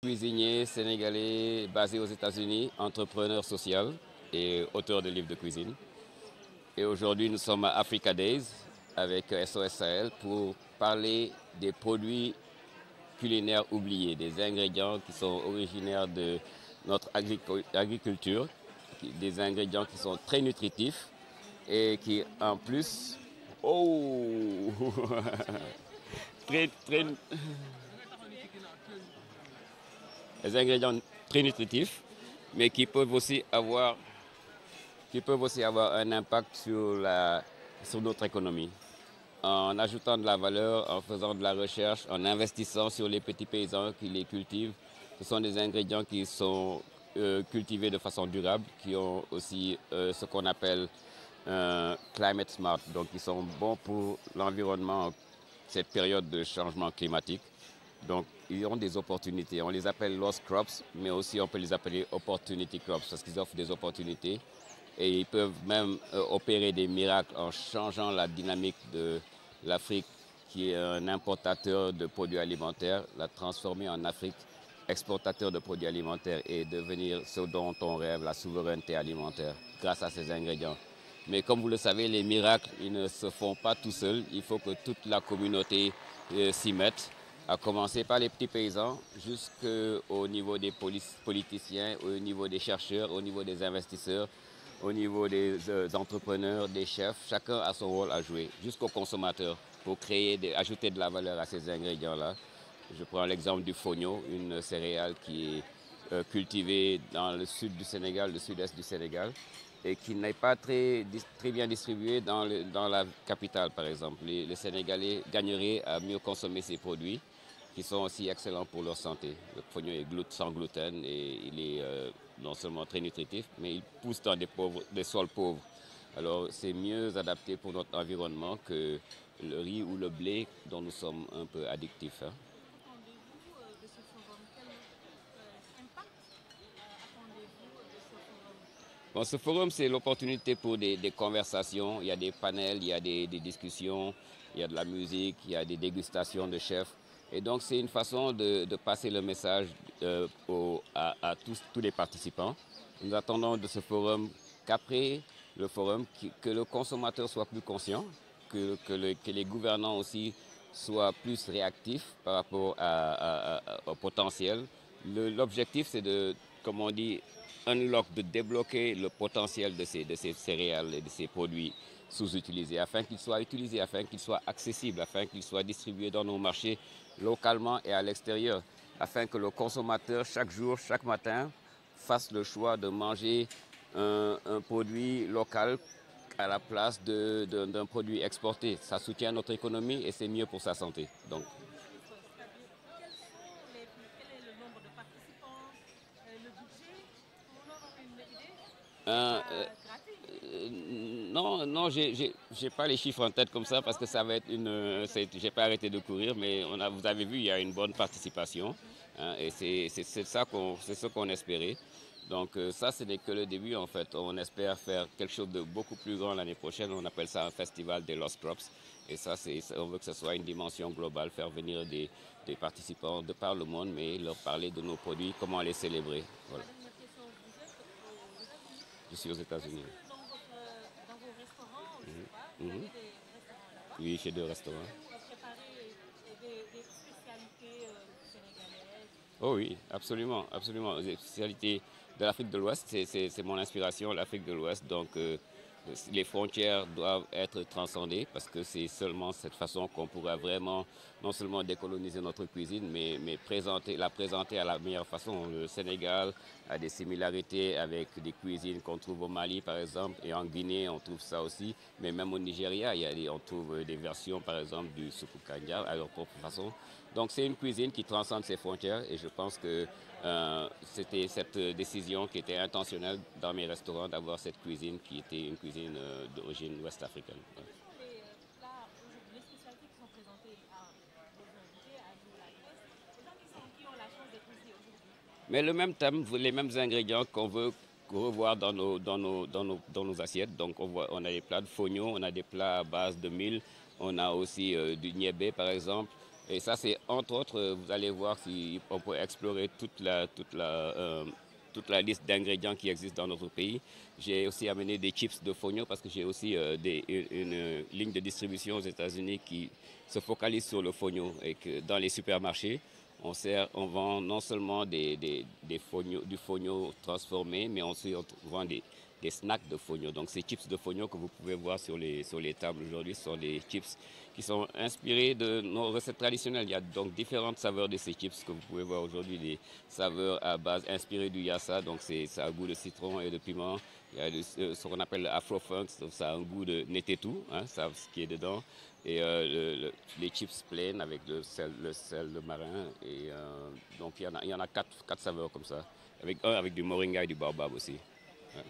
Cuisinier sénégalais basé aux États-Unis, entrepreneur social et auteur de livres de cuisine. Et aujourd'hui, nous sommes à Africa Days avec SOS Sahel pour parler des produits culinaires oubliés, des ingrédients qui sont originaires de notre agriculture, des ingrédients qui sont très nutritifs et qui en plus, oh, très, des ingrédients très nutritifs, mais qui peuvent aussi avoir un impact sur notre économie. En ajoutant de la valeur, en faisant de la recherche, en investissant sur les petits paysans qui les cultivent. Ce sont des ingrédients qui sont cultivés de façon durable, qui ont aussi ce qu'on appelle climate smart, donc qui sont bons pour l'environnement, cette période de changement climatique. Donc, ils ont des opportunités. On les appelle lost crops, mais aussi on peut les appeler opportunity crops parce qu'ils offrent des opportunités et ils peuvent même opérer des miracles en changeant la dynamique de l'Afrique, qui est un importateur de produits alimentaires, la transformer en Afrique exportateur de produits alimentaires et devenir ce dont on rêve, la souveraineté alimentaire, grâce à ces ingrédients. Mais comme vous le savez, les miracles, ils ne se font pas tout seuls. Il faut que toute la communauté s'y mette, à commencer par les petits paysans jusqu'au niveau des politiciens, au niveau des chercheurs, au niveau des investisseurs, au niveau des entrepreneurs, des chefs. Chacun a son rôle à jouer, jusqu'aux consommateurs, pour ajouter de la valeur à ces ingrédients-là. Je prends l'exemple du fonio, une céréale qui est cultivée dans le sud du Sénégal, le sud-est du Sénégal, et qui n'est pas très bien distribuée dans la capitale, par exemple. Les Sénégalais gagneraient à mieux consommer ces produits, qui sont aussi excellents pour leur santé. Le fonio est sans gluten et il est non seulement très nutritif, mais il pousse dans des sols pauvres. Alors c'est mieux adapté pour notre environnement que le riz ou le blé dont nous sommes un peu addictifs. Hein. Attendez-vous de ce forum? Quel impact attendez-vous de ce forum? Bon, ce forum, c'est l'opportunité pour des conversations. Il y a des panels, il y a des discussions, il y a de la musique, il y a des dégustations de chefs. Et donc, c'est une façon de passer le message à tous les participants. Nous attendons de ce forum qu'après le forum, que le consommateur soit plus conscient, que les gouvernants aussi soient plus réactifs par rapport au potentiel. L'objectif, c'est de, comme on dit, de débloquer le potentiel de ces céréales et de ces produits sous-utilisés, afin qu'ils soient utilisés, afin qu'ils soient accessibles, afin qu'ils soient distribués dans nos marchés localement et à l'extérieur, afin que le consommateur, chaque jour, chaque matin, fasse le choix de manger un produit local à la place d'un produit exporté. Ça soutient notre économie et c'est mieux pour sa santé. Donc, C'est-à-dire, quel est le nombre de participants, le budget, pour nous avoir une idée? C'est euh, pas gratuit. non, non, j'ai pas les chiffres en tête comme ça parce que ça va être j'ai pas arrêté de courir, mais vous avez vu, il y a une bonne participation, hein, et c'est c'est ce qu'on espérait. Donc ça, ce n'est que le début en fait. On espère faire quelque chose de beaucoup plus grand l'année prochaine. On appelle ça un festival des Lost Crops. Et ça, on veut que ce soit une dimension globale, faire venir des participants de par le monde, mais leur parler de nos produits, comment les célébrer. Voilà. Ma dernière question, vous êtes aux États-Unis. Je suis aux Est-ce États-Unis. que dans vos restaurants, je sais pas, vous Mhm. avez des restaurants là-bas, Oui, chez deux est-ce que restaurants. vous préparez des spécialités sénégalaises? Oh oui, absolument, absolument. Les spécialités de l'Afrique de l'Ouest, c'est mon inspiration, l'Afrique de l'Ouest. Donc, les frontières doivent être transcendées parce que c'est seulement cette façon qu'on pourra vraiment non seulement décoloniser notre cuisine, mais la présenter à la meilleure façon. Le Sénégal a des similarités avec des cuisines qu'on trouve au Mali, par exemple, et en Guinée, on trouve ça aussi. Mais même au Nigeria, on trouve des versions, par exemple, du soukou kanja à leur propre façon. Donc c'est une cuisine qui transcende ses frontières et je pense que c'était cette décision qui était intentionnelle dans mes restaurants d'avoir cette cuisine qui était une cuisine d'origine ouest-africaine. Ouais. Quels sont les plats aujourd'hui, les spécialités qui sont présentées à vos invités, à vous, la presse, les gens qui ont la chance d'être ici aujourd'hui? Mais le même thème, les mêmes ingrédients qu'on veut revoir dans nos assiettes. Donc on a des plats de fognon, on a des plats à base de mil, on a aussi du niébé par exemple, Et ça, c'est entre autres, vous allez voir si on peut explorer toute la liste d'ingrédients qui existent dans notre pays. J'ai aussi amené des chips de fonio parce que j'ai aussi une ligne de distribution aux États-Unis qui se focalise sur le fonio et que dans les supermarchés, on vend non seulement du fonio transformé, mais aussi on vend des snacks de fonio. Donc ces chips de fonio que vous pouvez voir sur les tables aujourd'hui sont des chips qui sont inspirés de nos recettes traditionnelles. Il y a donc différentes saveurs de ces chips que vous pouvez voir aujourd'hui, des saveurs à base inspirées du yassa, donc ça a un goût de citron et de piment. Il y a ce qu'on appelle le afro-funk, ça a un goût de netetu, hein, ça, ce qui est dedans. Et les chips pleines avec le sel de marin. Et donc il y en a quatre saveurs comme ça, avec du moringa et du baobab aussi. Ouais.